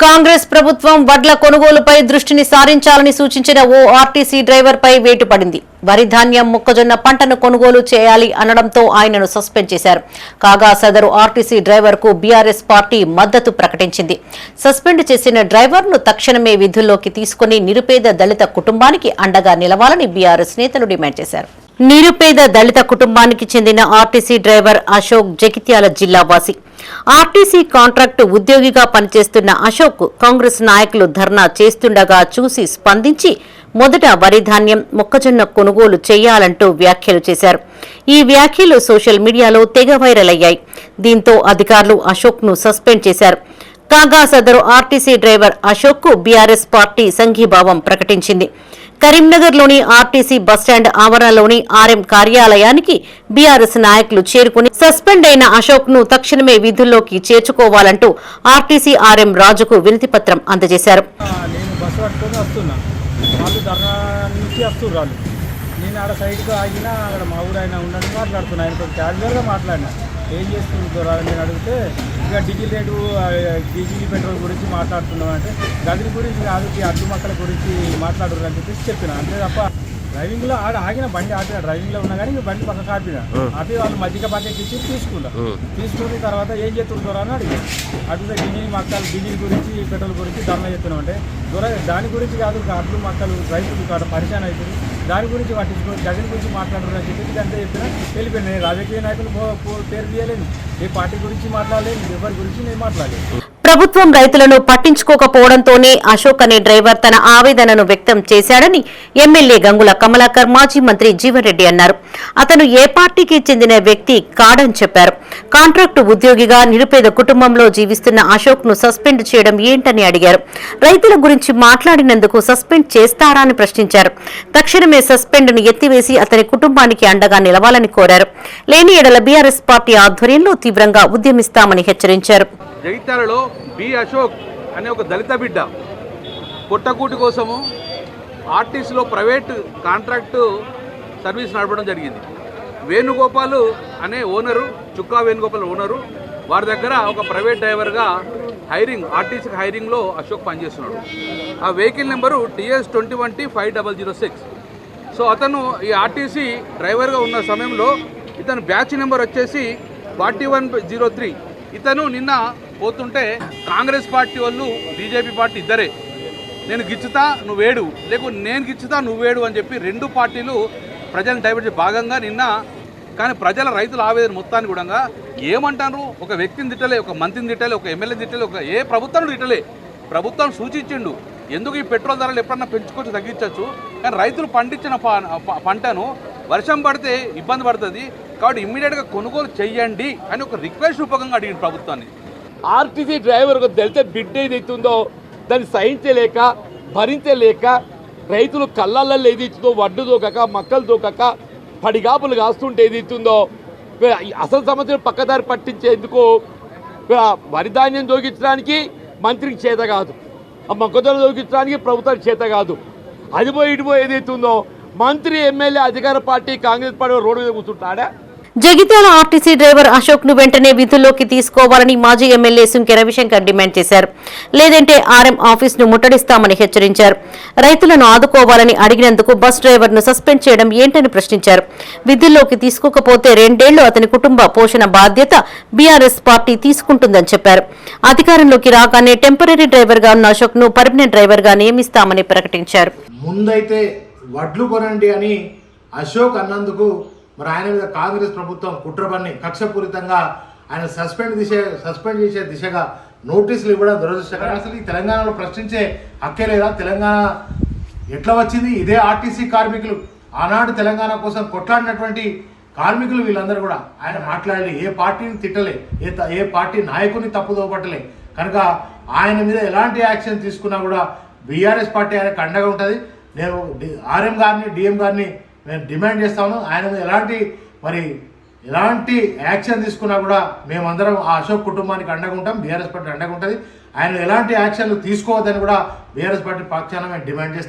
కాంగ్రెస్ ప్రభుత్వం వడ్ల కొనుగోలుపై దృష్టిని సారించాలని సూచించిన ఓ ఆర్టీసీ డ్రైవర్పై వేటు పడింది. వరి ధాన్యం మొక్కజొన్న పంటను కొనుగోలు చేయాలి అనడంతో ఆయనను సస్పెండ్ చేశారు. కాగా సదరు ఆర్టీసీ డ్రైవర్కు బీఆర్ఎస్ పార్టీ మద్దతు ప్రకటించింది. సస్పెండ్ చేసిన డ్రైవర్ను తక్షణమే విధుల్లోకి తీసుకుని నిరుపేద దళిత కుటుంబానికి అండగా నిలవాలని బీఆర్ఎస్ నేతలు డిమాండ్ చేశారు. నిరుపేద దళిత కుటుంబానికి చెందిన ఆర్టీసీ డ్రైవర్ అశోక్ జగిత్యాల జిల్లా వాసి. ఆర్టీసీ కాంట్రాక్టు ఉద్యోగిగా పనిచేస్తున్న అశోక్ కాంగ్రెస్ నాయకులు ధర్నా చేస్తుండగా చూసి స్పందించి మొదట వరి ధాన్యం మొక్కజొన్న కొనుగోలు చేయాలంటూ వ్యాఖ్యలు చేశారు. ఈ వ్యాఖ్యలు సోషల్ మీడియాలో తెగ వైరల్ అయ్యాయి. దీంతో అధికారులు అశోక్ ను సస్పెండ్ చేశారు. కాగా సదరు ఆర్టీసీ డ్రైవర్ అశోక్ కు బీఆర్ఎస్ పార్టీ సంఘీభావం ప్రకటించింది. కరీంనగర్లోని ఆర్టీసీ బస్టాండ్ ఆవరణలోని ఆర్ఎం కార్యాలయానికి బీఆర్ఎస్ నాయకులు చేరుకుని సస్పెండ్ అయిన అశోక్ ను తక్షణమే విధుల్లోకి చేర్చుకోవాలంటూ ఆర్టీసీ ఆర్ఎం రాజుకు వినతిపత్రం అందజేశారు. నేను ఆడ సైడ్కి ఆగినా అక్కడ మా ఊరు ఆయన ఉండని మాట్లాడుతున్నా. ఆయన కొంచెం క్యాజువల్గా మాట్లాడినా. ఏం చేస్తుంటారా నేను అడిగితే ఇక డీజిల్ రేటు డీజిల్ పెట్రోల్ గురించి మాట్లాడుతున్నాం అంటే గదిని గురించి కాదు అడ్డు మక్కల గురించి మాట్లాడరు అని చెప్పేసి చెప్పిన. అంతే తప్ప డ్రైవింగ్లో ఆగిన బండి ఆపిన డ్రైవింగ్లో ఉన్నా కానీ బండి పక్కకు ఆపిన ఆపి వాళ్ళు మధ్యక ప్యాకెట్ ఇచ్చి తీసుకున్న తర్వాత ఏం చేస్తుంటారా అని అడిగారు. అడిగితే డీజిల్ మక్కలు డీజిల్ గురించి పెట్రోల్ గురించి ధర్నా చేస్తున్నాం అంటే దాని గురించి కాదు అడ్లు మక్కలు రైతులు కాదు పరిచయం అవుతుంది దాని గురించి పట్టించుకోవాలి గదిని గురించి మాట్లాడరు అని చెప్పి అంతే చెప్పినా వెళ్ళిపోయినా. నేను రాజకీయ నాయకులు పేరు తీయలేను, ఏ పార్టీ గురించి మాట్లాడలేను, ఎవరి గురించి నేను మాట్లాడలేదు. ప్రభుత్వం రైతులను పట్టించుకోకపోవడంతోనే అశోక్ అనే డ్రైవర్ తన ఆవేదనను వ్యక్తం చేశాడని ఎమ్మెల్యే గంగుల కమలాకర్ మాజీ మంత్రి జీవన్ రెడ్డి అన్నారు. అతను ఏ పార్టీకి చెందిన వ్యక్తి కాడని చెప్పారు. కాంట్రాక్టు ఉద్యోగిగా నిరుపేద కుటుంబంలో జీవిస్తున్న అశోక్ ను సస్పెండ్ చేయడం ఏంటని అడిగారు. రైతుల గురించి మాట్లాడినందుకు సస్పెండ్ చేస్తారా అని ప్రశ్నించారు. తక్షణమే సస్పెండ్ ను ఎత్తివేసి అతని కుటుంబానికి అండగా నిలవాలని కోరారు. లేని ఎడల బీఆర్ఎస్ పార్టీ ఆధ్వర్యంలో తీవ్రంగా ఉద్యమిస్తామని హెచ్చరించారు. జగిత్యాలలో బి అశోక్ అనే ఒక దళిత బిడ్డ పొట్టకూటి కోసము ఆర్టీసీలో ప్రైవేట్ కాంట్రాక్టు సర్వీస్ నడపడం జరిగింది. వేణుగోపాల్ అనే ఓనరు, చుక్కా వేణుగోపాల్ ఓనరు, వారి దగ్గర ఒక ప్రైవేట్ డ్రైవర్గా ఆర్టీసీకి హైరింగ్లో అశోక్ పనిచేస్తున్నాడు. ఆ వెహికల్ నెంబరు TS21T5006. సో అతను ఈ ఆర్టీసీ డ్రైవర్గా ఉన్న సమయంలో ఇతను బ్యాచ్ నెంబర్ వచ్చేసి 4103. ఇతను నిన్న పోతుంటే కాంగ్రెస్ పార్టీ వాళ్ళు బీజేపీ పార్టీ ఇద్దరే నేను గిచ్చుతా నువ్వేడు లేకపోతే నేను గిచ్చుతా నువ్వేడు అని చెప్పి రెండు పార్టీలు ప్రజలను డైవర్ట్ భాగంగా నిన్న. కానీ ప్రజల రైతుల ఆవేదన మొత్తాన్ని కూడా ఏమంటారు, ఒక వ్యక్తిని తిట్టలే, ఒక మంత్రిని తిట్టలే, ఒక ఎమ్మెల్యేని తిట్టలే, ఒక ఏ ప్రభుత్వాన్ని తిట్టలే. ప్రభుత్వం సూచించిండు ఎందుకు ఈ పెట్రోల్ ధరలు ఎప్పుడన్నా పెంచుకోవచ్చు తగ్గించవచ్చు, కానీ రైతులు పండించిన పంటను వర్షం పడితే ఇబ్బంది పడుతుంది కాబట్టి ఇమ్మీడియట్గా కొనుగోలు చెయ్యండి అని ఒక రిక్వెస్ట్ రూపకంగా అడిగిన ప్రభుత్వాన్ని. ఆర్టీసీ డ్రైవర్ ఒక దళిత బిడ్డ ఏదైతుందో దాన్ని సహించలేక భరించలేక రైతులు కళ్ళల్లో ఏదైతుందో వడ్డు దోకక మక్కలు దోకక పడిగాపులు కాస్తుంటే ఏదైతుందో అసలు సమస్యలు పక్కదారి పట్టించేందుకు వరి ధాన్యం దోగించడానికి మంత్రికి చేత కాదు, ఆ మొక్కజొన్న దోగించడానికి ప్రభుత్వానికి చేత కాదు. అది పోయి ఇటు పోయి ఏదైతుందో మంత్రి ఎమ్మెల్యే అధికార పార్టీ కాంగ్రెస్ పార్టీ రోడ్డు మీద కూర్చుంటాడా? జగిత్యాల ఆర్టీసీ డ్రైవర్ అశోక్ ను వెంటనే విధుల్లోకి తీసుకోవాలని మాజీ ఎమ్మెల్యే సుంకె రవిశంకర్ డిమాండ్ చేశారు. లేదంటే ఆర్ఎం ఆఫీస్ ను ముట్టడిస్తామని హెచ్చరించారు. రైతులను ఆదుకోవాలని అడిగినందుకు బస్ డ్రైవర్ ను సస్పెండ్ చేయడం ఏంటని ప్రశ్నించారు. విధుల్లోకి తీసుకోకపోతే 2 ఏళ్లు అతని కుటుంబ పోషణ బాధ్యత బీఆర్ఎస్ పార్టీ తీసుకుంటుందని చెప్పారు. అధికారంలోకి రాగానే టెంపరీ డ్రైవర్ గా ఉన్న అశోక్ ను పర్మనెంట్ డ్రైవర్ గా నియమిస్తామని ప్రకటించారు. ముందైతే వడ్లు కొనండి అని అశోక్ అన్నందుకు మరి ఆయన మీద కాంగ్రెస్ ప్రభుత్వం కుట్రబన్ని కక్షపూరితంగా ఆయన సస్పెండ్ చేసే దిశగా నోటీసులు ఇవ్వడం దురదృష్టకరం. అసలు ఈ తెలంగాణలో ప్రశ్నించే హక్కే లేదా? తెలంగాణ ఎట్లా వచ్చింది? ఇదే ఆర్టీసీ కార్మికులు, ఆనాడు తెలంగాణ కోసం కొట్లాడినటువంటి కార్మికులు వీళ్ళందరూ కూడా ఆయన మాట్లాడలే, ఏ పార్టీని తిట్టలే, ఏ పార్టీ నాయకుని తప్పుదోపట్టలే. కనుక ఆయన మీద ఎలాంటి యాక్షన్ తీసుకున్నా కూడా బీఆర్ఎస్ పార్టీ ఆయనకు అండగా ఉంటుంది. నేను ఆర్ఎం గారిని డిఎం గారిని నేను డిమాండ్ చేస్తాను. ఆయన మీద ఎలాంటి యాక్షన్ తీసుకున్నా కూడా మేమందరం ఆ అశోక్ కుటుంబానికి అండగా ఉంటాం, బీఆర్ఎస్ పార్టీ అండగా ఉంటుంది. ఆయన ఎలాంటి యాక్షన్లు తీసుకోవద్దని కూడా బీఆర్ఎస్ పార్టీ పక్షాన మేము డిమాండ్ చేస్తాం.